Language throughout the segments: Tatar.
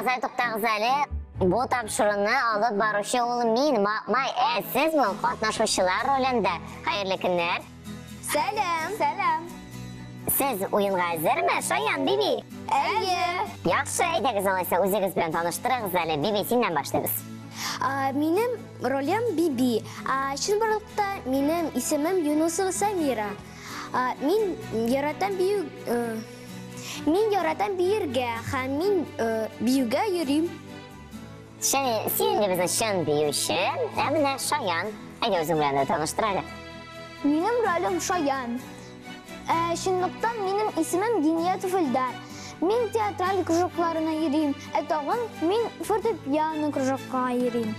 To'xtag'izlar, to'xtag'izlar. Bu topshiriqni olib boruvchi o'g'lim men. Siz bu qatnashuvchilar rolida. Xayrli kunlar. Selam. Siz o'yinga hozirmi, Shoyan bibi? Eye. Yaxshi, aytasiz olsa o'zingiz bilan tanishtirasiz. Bibi, sendan boshlaymiz. Benim rolim Bibi. Shu birlikda mening ismim Yunusova Samira. Men yaratan biyirga ham men biyuga yurim. Sen bizni Shin biyushi, mana Shoyan. Ayda o'zing bilan tanishtiraylik. Benim rolim Shoyan. Şunluktan benim ismim Diniyatov Eldar. Men teatral krужокlarına yürüyüm. Tağın men fortepiano krужокка yürüyüm.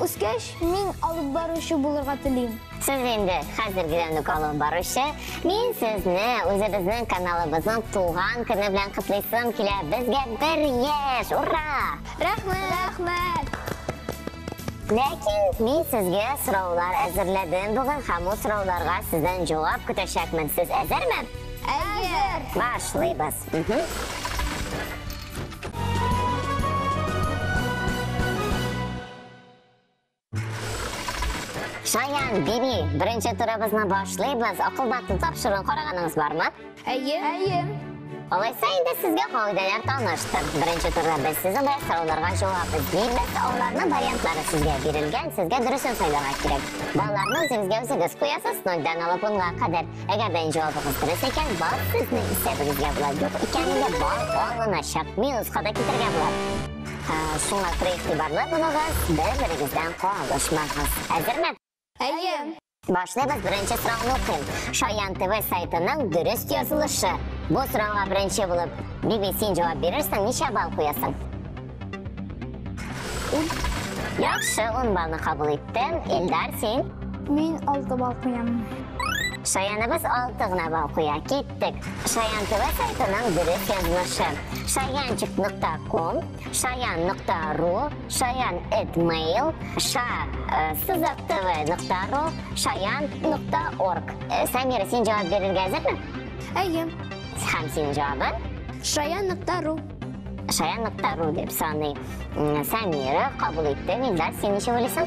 Üskeş men alıp barışı bulurga tileyim. Siz endi hozirgidan olib boruvchi. Men sizni o'zimizning kanalimizning tug'an kuni bilan qutlaysam kelar. Bizga 1 yosh. Ura! Rahmat. Lekin men sizga so'rovlar hazırladim. Bugun ham o so'rovlarga sizdan javob kutashyapman. Siz hazırmi? Hazır. Boshlaymiz. Shoyan, Bibi, birinchi turimizni boshlaymiz. Oqibatli topshiriq qaraganingiz bormi? Eye. Olaysa endi sizga qoidalar tanishtir. Birinchi turda biz sizga so'rovlarga javob izlaymiz. Ularning variantlari sizga berilgan. Sizga durustini saylash kerak. Ballarni o'zingiz qo'yasiz 0 dan olib 10 ga qadar. Agarda javobingiz durust ekan, ball sizning hisobingizga bo'ladi. Yo'q ekaniga ball olinashib minusga keltirgan bo'ladi. Shunga e'tiborli bo'linglar. Bir-biringizdan qolishmaysiz. Hazırmi? Eye. Boshlaymiz. Birinchi so'rovni o'qing. Shoyan TV saytining durust yozilishi. Bu so'rovga birinchi bo'lib BBC javob berarsan, necha ball qo'yasan? 10. Yaxshi, 10 ballni qabul etdim. Eldar, sen? Men 6 ball qo'yaman. Shoyanimiz 6 ball qo'ya ketdik. Shoyan TV saytining durust yozilishi. shoyanchik.com, shoyan.ru, shoyan@mail, sha-tv.ru, shoyan.org. Samira, sen javob berishga hozirmi? Eye. Ham sening javobin? Shoyan.ru. Shoyan.ru deb sanay. Samira qabul etdi. Eldar, sen necha bo'lasan?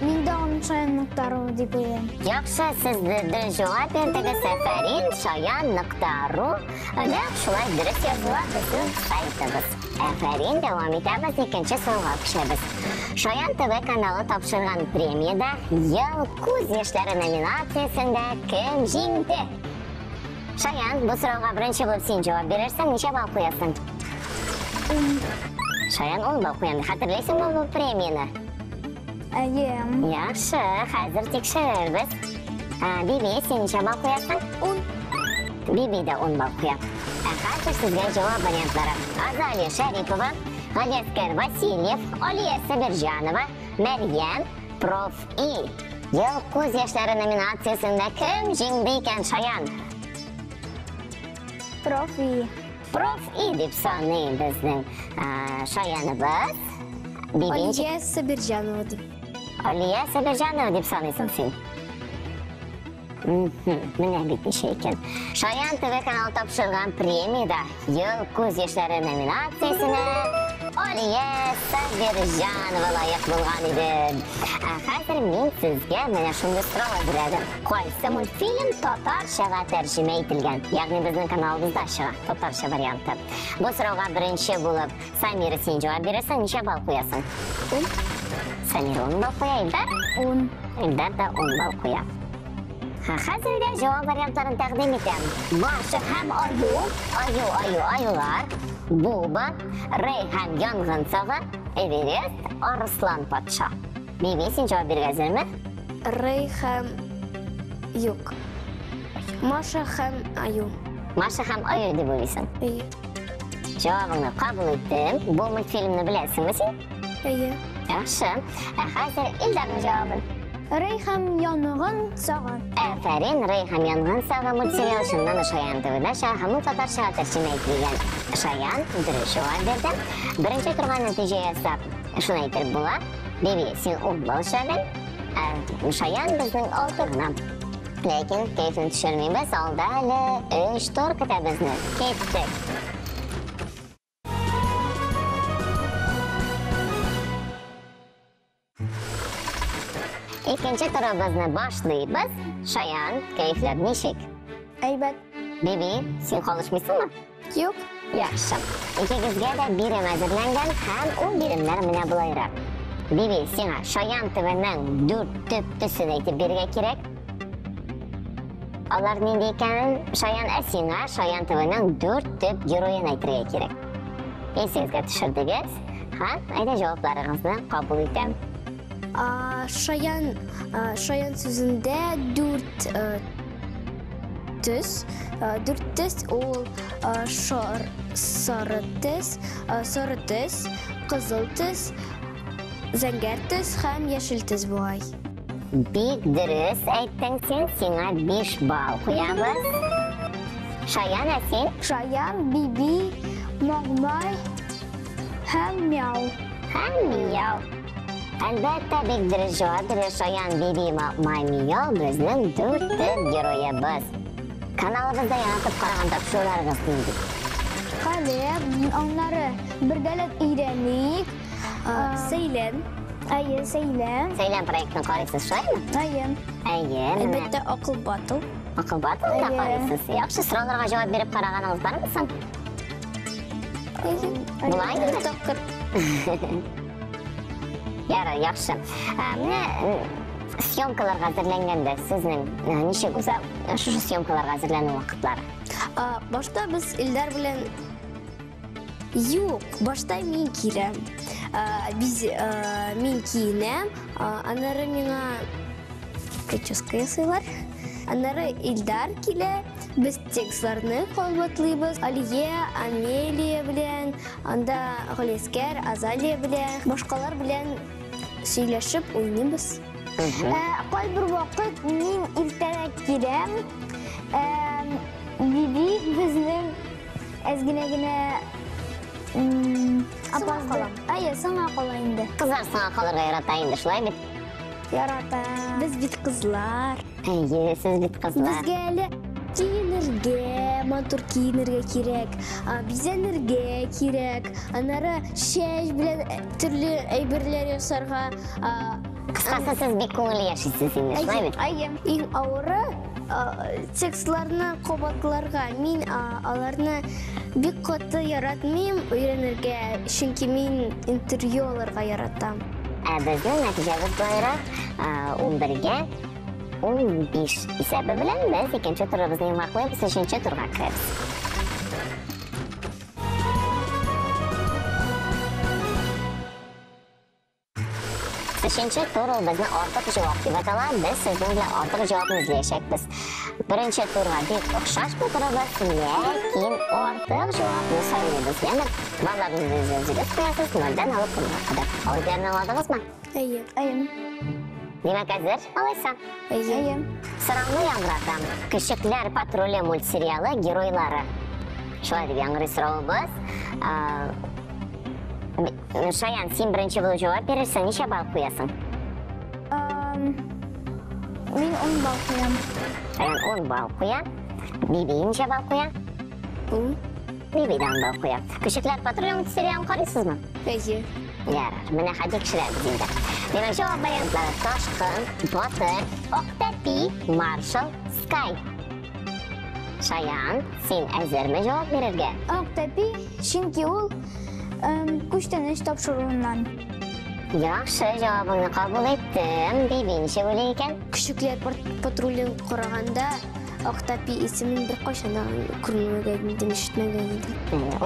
Men de onu Shoyan.ru deb o'ylayman. Yaxshi, sizda javob ertaga safaring shoyan.ru. Shular durust yoziladi bizning saytimiz. Afarin, davom etamiz. Ikkinchi so'rovga o'tamiz. Shoyan TV kanali topshirgan premiyada Yil ko'z yoshlari nominatsiyasida kim jengdi? Shoyan, bu so'rovga birinchi bo'lib sen javob berarsan, necha ball qo'yasan? 10. Shoyan 10 ball qo'yadi. Xotirlaysizmi bu premiyani? Eye. Yaxshi, hozir tekshiramiz. Bibi, sen necha ball qo'yasan? 10. Bibi da 10 ball qo'yadi. Hozir sizga javob variantlari: Azaliya Sharipova, G'aliyaskar Vasilyev, Oliya Sabirjanova, Maryam, Prof. I. Yil ko'z yoshlari nominatsiyasida kim jengdi ekan, Shoyan? Prof. I. Prof. I deb sanaymiz bizning Shoyanimiz. Oliya Sabirjanova deb. Oliya Sabirjanova deb sanaysan sen. Mana bitta şey ekan. Shoyan TV kanali topshirgan premiyada Yil ko'z yoshlari nominatsiyasini Oliya Sabirjanova loyiq bo'lgan edi. Hozir men sizga mana shunday so'rov beradim. Qaysi multfilm totarshaga tarjima etilgan? Ya'ni bizning kanalimizda totarsha varianti. Bu so'rovga birinchi bo'lib Samira sen javob berarsan, necha ball qo'yasan? 10. Samira 10 ball qo'yadi. 10. Eldar da 10 ball qo'yadi. Hozirda javob variantlarini taqdim etamiz. Boshi ham ayular, Buba, Reyhan yong'in sig'i, Everest, Arslan podsho. Bibi, sen javob bergazirmi? Reyhan yo'q. Masha ham ayu. Masha ham ayu deb o'ylaysan. Eye. Javobingni qabul etdim. Bu multfilmni bilasizmi sen? Eye. Yaxshi. Hozir Eldarning javobini. Reyhan yong'in sig'i. Aferin, Reyhan yong'in sig'i multserial shundan Shoyan TVda Shaham Totarsha tarjima etilgan. Shoyan durust javob berdi. Birinchi turgan natija esa shuni aytib bo'ladi. Bibi, sen 10 ball so'rading. Shoyan bizning 6 Lekin keyfini tushirmaymiz. Oldi hali 3 tur kutamizni. Ketdik. Ikkinchi turimizni boshlaymiz. Shayan, kayflar nechik? Aybat. Bibi, sen qolishmaysanmi? Yo'q. Yaxshi. Ikkingizga da birim hazırlangan ham u birimlar mana bulayroq. Bibi, senga Shayan TV'ning 4 teptisini aytib berga kerak. Ular nima ekan? Shayan senga Shayan TV'ning 4 tep geroyini aytiriga kerak. Esingizga tushirdingiz? Ha, ayta javoblaringizni qabul etaman. Shayan sözünde dört tüs ol sarı tüs, kızıl tüs, zəngər tüs hem yeşil tüs bu ay. Bek dürüst aytding sen, senga 5 ball qo'yamiz. Shayan sen? Shayan, Bibi, Mog'moy ham Miyav. Ham Miyav. Albatta bek dürüst javob berish. Shayan, Bibi, Mog'moy, Miyav bizning 4 tip geroyimiz. Kanalimizda yaratib qaragan topshiriqlarimiz deydik. Qani, onları birgalab o'ylaylik. Seylen. Ayı, Seylen. Seylen proyektini qaraysiz, shuymi? Ayı. Elbette akıl batıl. Aql batılda qaraysiz. Yaxshi, so'rovlarga javob berib qaraganingiz bormi san? Bulaymi? Takır. Yaxshi. Mana syomkalarga hazırlanganda sizning necha go'zal shu syomkalarga hazırlanuv vaqtlari? Başta biz Ildar bilen yok. Başta men kirem. Men kiyinem. Anları mena прическа ясыйлар. Анары Ildar kile. Biz tekstlarını kolbatlayız. Aliye, Ameliya bilen, anda Güleskar, Azaliya bilen, başkalar bilen söyleşip oynayız. Qoy bir vaqt men ertaroq kirem. Bibi bizning ozginagina qolam. Ayı, sana qola endi. Qizlar sana qolarga yaratayindi, shulay Yarata. Biz bit kızlar. Ayy, siz bit qizlar. Bizga hali kiyinirge, motor kiyinirge kerak, bizenirge kerak. Anara şeş bilen türlü ayberler yasarga. Qisqasi siz bek ko'ngilli yashaysiz endi, shulay Ayı. Eng avri tekstlarni qo'batlarga men alarni bek qatı yaratmayman, o'ylanirga, chunki men intervyularga yaratam. Bizning natijamiz bo'yicha 11ga 15 hisobi bilan biz ikkinchi turimizni vaqtlayib 3-turga kiramiz. Uchinchi tur bizni ortiq javob deb ataladi. Biz sizning bilan ortiq javobni izlayapmiz. Birinchi turga deb o'xshash bu turimiz, lekin ortiq javobni saylaymiz. Ya'ni ballarni o'zingizga qo'yasiz, noldan olib bunga qadar. Oylarni oldingizmi? Ayı. Demak, hazır olaysan. Ayı. Sıramni yangratam. Kushuklar patruli multseriali geroylari. Shulay deb yangi so'rovimiz. Shayan, sen birinchi bo'lib javob berishsan, necha ball qo'yasan? Men 10 ball qo'yam. Shayan 10 ball qo'yam. Bibi necha ball qo'yam? Bibidan ball qo'yam. Kushuklar patruli multserialini qaraysizmi? Yarar, mana hadi kishilar bizda. Demak, javob variantlari Toshqin, Botir, Oqtepi, Marshall, Sky. Shayan, sen hazırmı javob berishga? Oqtepi, chunki u kuchtanish topshirig'idan. Yaxshi, javobingni qabul etdim. Bibi necha bo'lar ekan? Küçükler patrulün qaraganda Oqtepi ismini bir qachon ko'rmagan, eshitmagan edim.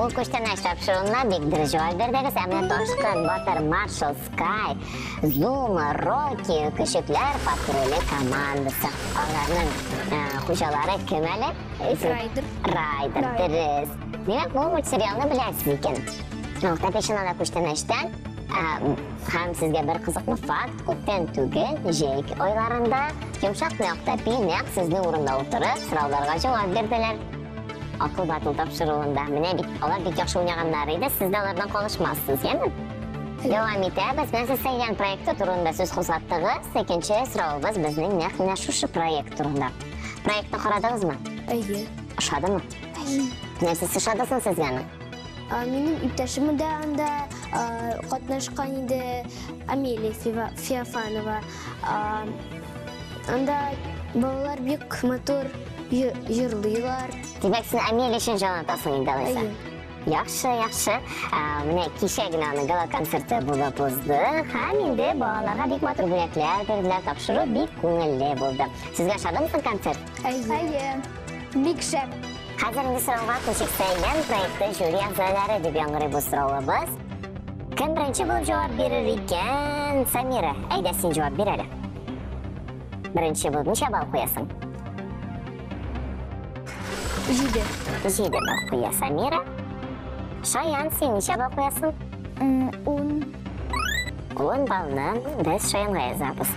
U kuchtanish topshirig'idan bek javob berdingiz. Ammo Toshqin, Botir, Marshall, Sky, Zuma, Rocky kushuklar patruli komandasi. Ularning xo'jalari kim hali? Ryder, Diriz. Demak, bu multserialni bilasiz ekan. Oqtepi shinada kuchtanishdan ham sizga bir qiziqli fakt, ko'pdan tugul Jek oylarında yumshoq Oqtepi naq sizning o'rinda o'tirib so'rovlarga javob berdilar. Aql batıl topshirig'ida mana ular bek yaxshi o'ynaganlar edi, siz de ulardan qolishmassiz, ya'ni. Devam etamiz. Biz Seylan proyekti turunda so'z qo'zg'atdingiz. Ikkinchi so'rovimiz bizning naq mana shu proyekt turunda. Proyektni qaradingizmi? Ayy. Ushadimi? Siz ushadingiz sizgami? Минем иптәшем дә анда катнашкан иде, Амелия Феофанова. Анда балалар бик матур җырлыйлар. Димәк, син Амелия өчен җан атасың инде алайса. Яхшы, яхшы. Менә кичә генә аны гала концерты булып узды. Һәм инде балаларга бик матур бүләкләр бирделәр, тапшыру бик күңелле булды. Сезгә шадымсың концерт? Әйе, бик шәп. Хәзер инде сорауга күчик Сәйлән проекты жюри әгъзалары дип яңгырый бу соравыбыз. Кем беренче булып җавап бирер икән? Самира, әйдә син җавап бир әле. Беренче булып ничә балл куясың? 7. 7 балл куя Самира. Шаян, син ничә балл куясың? 10 баллны без Шаянга язабыз.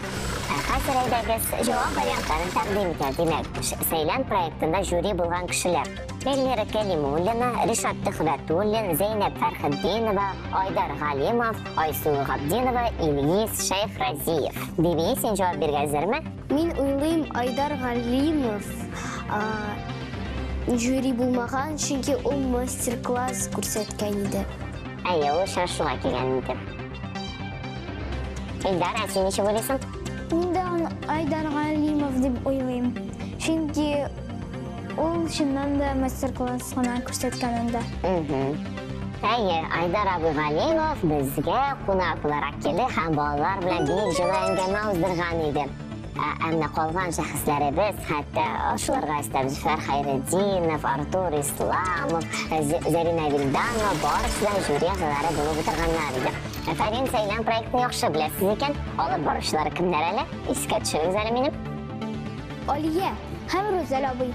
Хәзер әйдәгез җавап вариантларын тәкъдим итә. Димәк, Сәйлән проектында жюри булган кешеләр: Эльмира Кәлимуллина, Ришат Төхвәтуллин, Зәйнәп Фәрхетдинова, Айдар Галимов, Айсулу Габдинова, Ильис Шәйхразиев. Диби, син җавап биргә әзерме? Мин уйлыйм, Айдар Галимов жюри булмаган, чөнки ул мастер-класс күрсәткән иде. Әйе, ул шашуга килгән иде. Илдар, син ничек уйлыйсың? Мин дә аны Айдар Галимов дип уйлыйм. Чөнки ул чыннан да мастер-класс гына күрсәткән анда. Әйе, Айдар Абыйгалимов безгә кунак буларак килде һәм балалар белән бик җылы әңгәмә уздырган иде. Әмма калган шәхесләребез, хәтта шуларга истәбез: Фәрхәйретдинов, Артур Исламов, Зарина Вилданова, барысы да жюри әгъзалары булып утырганнар иде. Фәрин, Сәйлән проектын яхшы беләсез икән, алып баручылар кемнәр әле? Искә төшерегез әле минем. Алия һәм Рүзәл абый.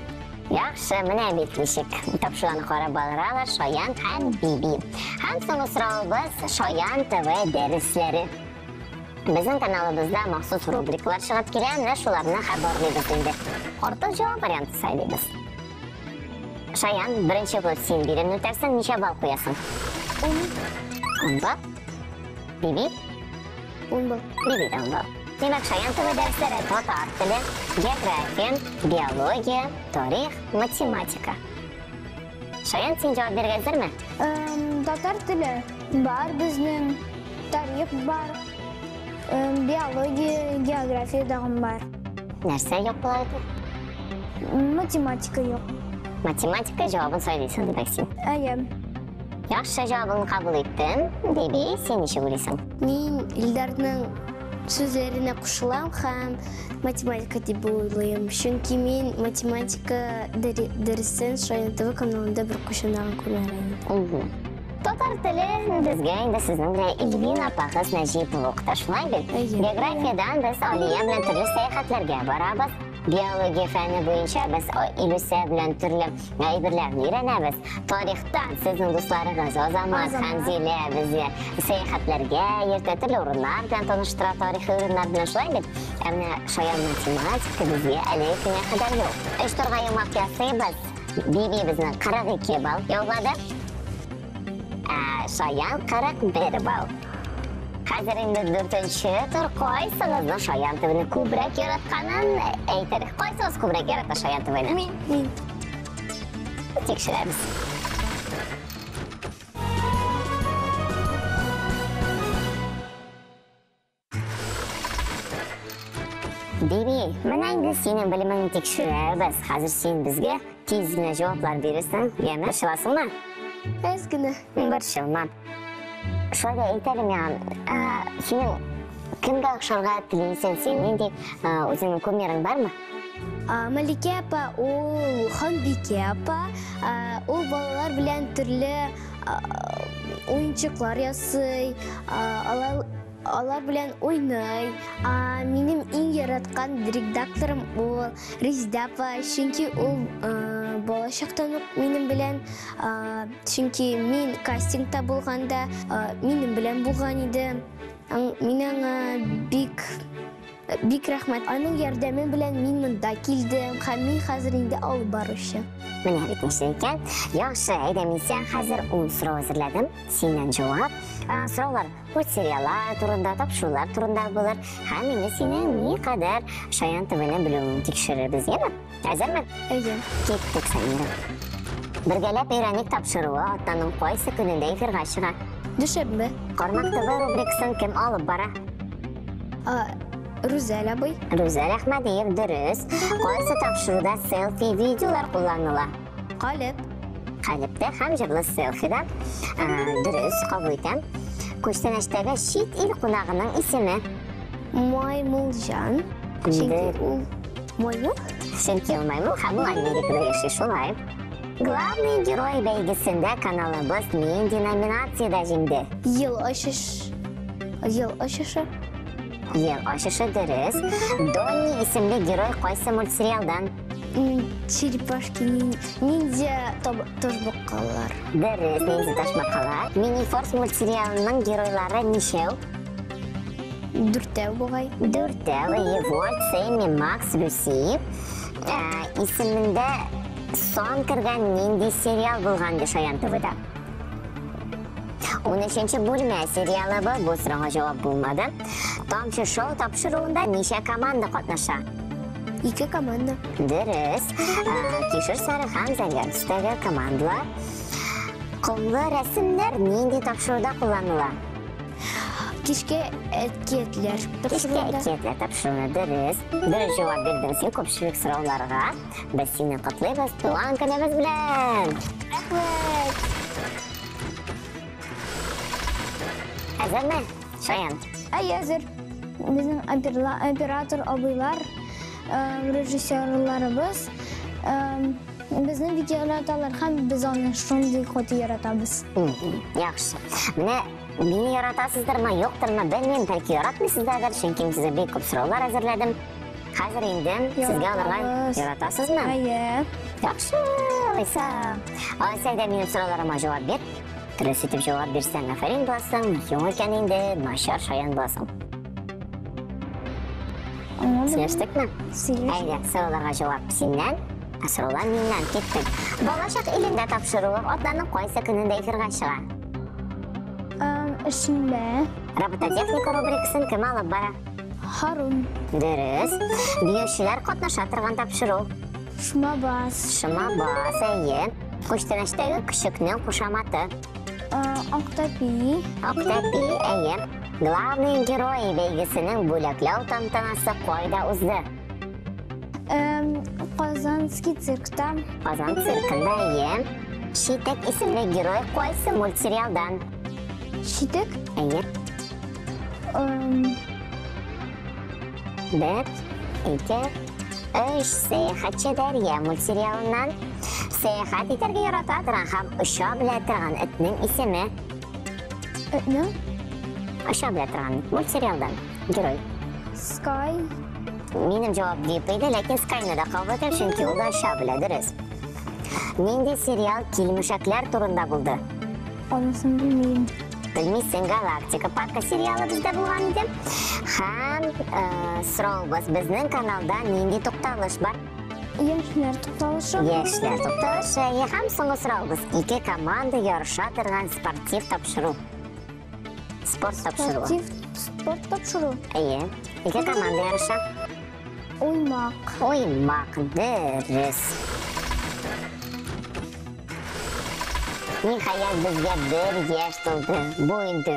Яхшы, менә бит ничек. Тапшырганы карап баралар Шаян һәм Биби. Һәм соңгы соравыбыз Шаян ТВ дәресләре. Безнең каналыбызда махсус рубрикалар чыгып килә, менә шуларны хәбәрләйбез инде. Артык җавап варианты сайлыйбыз. Шаян, беренче булып син бирен үтәрсең, ничә балл куясың? 10 балл. Биби? 10 балл. Биби 10 балл. Демәк, Шаян ТВ дәресләре татар теле, география, биология, тарих, математика. Шаян, син җавап бирергә әзерме? Татар теле бар безнең, тарих бар, биология, география дагы бар. Нәрсә юк була икән? Математика юк. Математика җавабын сөйлисең димәк син. Әйе. Яхшы, җавабын кабул иттем. Биби, син ничек уйлыйсың? Мин Илдарның сүзләренә кушылам һәм математика дип уйлыйм. Чөнки мин математика дәресен Шаян ТВ каналында бер кайчан күргән. Татар теле безгә инде сезнең белән Эльвина апагыз Нәҗипова укыта, шулай бит? Географиядан без Алия белән төрле сәяхәтләргә барабыз. Биология фәне буенча без Илүсә белән төрле әйберләрне өйрәнәбез. Тарихтан сезнең дусларыгыз Азамат һәм Зилә безгә сәяхәтләргә, ерта төрле урыннар белән таныштыра, тарихи урыннар белән, шулай бит? Әмма Шаян математика безгә әле көнгә кадәр юк. 3 турга йомак ясыйбыз. Биби безнең 42 балл яулады. Шаян 41 балл. Хәзер инде 4-нче тур. Кайсыгызның Шаян ТВ-ны күбрәк яратканын әйтегез. Кайсыгыз күбрәк ярата Шаян ТВ-ны? Мин. Тикшерәбез. Биби, менә инде синең белемеңне тикшерәбез. Хәзер син безгә тиз генә җаваплар бирерсең, яме шыласыңмы? Әз генә. Борчылма. Шулай да әйтәлем миңа, синең кемгә охшарга телисең? Син нинди үзеңнең кумирың бармы? Мәликә апа, ул Ханбикә апа, ул балалар белән төрле уенчыклар ясый, алар белән уйный. Минем иң яраткан редакторым ул Резида апа, чөнки ул балачактан ук минем белән, чөнки мин кастингта булганда минем белән булган иде. Минем бик рәхмәт. Аның ярдәме белән мин монда килдем һәм мин хәзер инде алып баручы. Менә бит ничек икән. Яхшы, әйдә, мин сиңа хәзер 10 сорау әзерләдем. Синнән җавап. Сораулар мультсериаллар турында, тапшырулар турында булыр. Һәм инде синең никадәр Шаян ТВ-ны белүеңне тикшерербез, яме? Әзерме? Әйе. Киттек, Самира. Birgalab öğrenlik topshiruvi haftaning qaysi kunida efirga chiqadi? Dushanba. Qarmoq TV rubrikasini kim olib boradi? Ruzal aboy. Ruzal Ahmadiyev durust. Qaysi topshiruvda selfie videolar qo'llaniladi? Qalbda ham jirli selfie'dan durust qabul etam. Ko'chtanashdagi chet el qonog'ining ismi Maymuljon. Chunki u maymul. Chunki u maymul ham Amerikada yashaydi, shulay. Главный герой belgisinde kanalimiz nindi nominatsiyada jingdi? Yil oshishi. Yil oshishi durust. Donni ismli giroy qaysi multserialdan? Черепашки ниндзя toshbaqalar. Durust, ninja toshbaqalar. Miniforce multserialining giroylari nechov? 4 bo'g'ay. 4 Volt, Semi, Max, Lucy. İsminde son kirgan nindi serial bo'lgandi Shoyan TV'da. 13-bo'lma seriali bu so'rovga javob bo'lmadi. Tomchi Show topshiruvida necha komanda qatnashadi? 2 komanda. Durust. Kishir Sarihan Zargaristagi komandalar. Qumli rasmlar nindi topshiruvda qo'llaniladi? Kishki etiketlar. Kishki etiketlar topshiruvida durust. Durust javob berdingiz ko'pchilik so'rovlarga. Biz seni qutlaymiz tug'an kunimiz bilan. Rahmat. Hazırmı? Shoyan. Hazır. Bizim operator abilar, rejissyorlarimiz, bizning videolardalar ham biz uni shunday qoti yaratamiz. Yaxshi. Mana meni yaratasizdirmi, yo'qdirmi bilmayman, balki yaratmaysizlardir, chunki sizga bek ko'p so'rovlar hazırladim. Hozir endi sizga ularga yaratasizmi? Yaxshi. Oysa meni so'rovlarimga javob ber. Durust etib javob bersan afarin bo'lsin, yo'q ekan endi noshar Shoyan bo'lsin. Sinashdikmi? Ayda, so'rovlarga javob sendan, so'rovlar mendan ketdi. Bolashaq ilingda topshiruv otlarning qaysi kunida efirga chiqadi? Shinba. Robototexnika rubrikasini kim olib boradi? Harun. Durust. Biyoshilar qatnashib turgan topshiruv. Shumabas. Ko'chtanashdagi kushukning qo'shamati. Oqtepi. Главный герой belgisining bo'laklov tantanasi qayda o'zdi? Qozonskiy sirkda. Qozon sirkida. Shitek ismli giroy qaysi multserialdan? Shitek? 1, 2, 3 Sayohatchi Darya multserialidan sayohat etarga yaratadigan ham o'sha bilan turgan itning ismi? Itning? O'sha bilan turgan multserialdan giroy. Sky. Mening javob deb edi, lekin Skyni da qabul etim, chunki ular o'sha bilan durust. Nindi serial Kilmushaklar turida bo'ldi? Olisini bilmayman. Bilmaysan, Galaktika Parka seriali bizda bo'lgan edi. Ham so'rovimiz bizning kanalda nindi to'xtalish bor. Yoshlar to'xtalishi. Ham so'nggi so'rovimiz 2 komanda yarashadigan sportiv topshiruv. Sport topshiruv. 2 komanda yarashadi. O'ymoq. Durust. Nihayat bizga 1 yosh to'ldi. Bu endi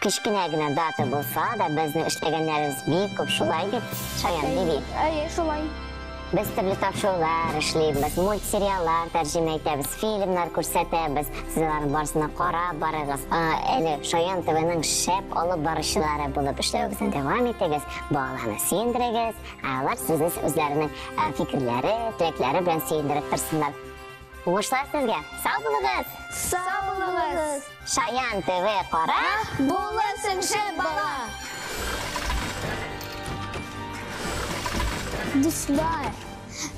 kichkinagina data bo'lsa-da, bizni ishlaganlarimiz bek ko'p, shulay deb Shoyan deydi. Shulay. Biz turli topshiruvlar ishlaymiz, multseriallar tarjima etamiz, filmlar ko'rsatamiz. Sizlarning barisini qarab borasiz. Shoyan TV'ning shap olib borishlari bo'lib ishlashni davom etamiz. Bog'larni sendirigiz. Ular sizni o'zlarining fikrlari, tilaklari bilan sendirib tursinlar. Mushlar sizga. Sog' bo'linglar. Shoyan TV qora bo'lasin shap bola. Do'stlar,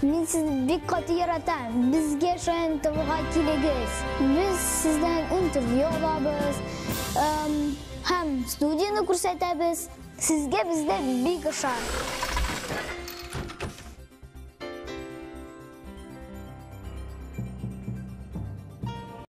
men sizni bek qoti yarataman. Bizga Shoyan TV'ga kelingiz. Biz sizdan intervyu olamiz. Ham studiyani ko'rsatamiz. Sizga bizda bek ishon.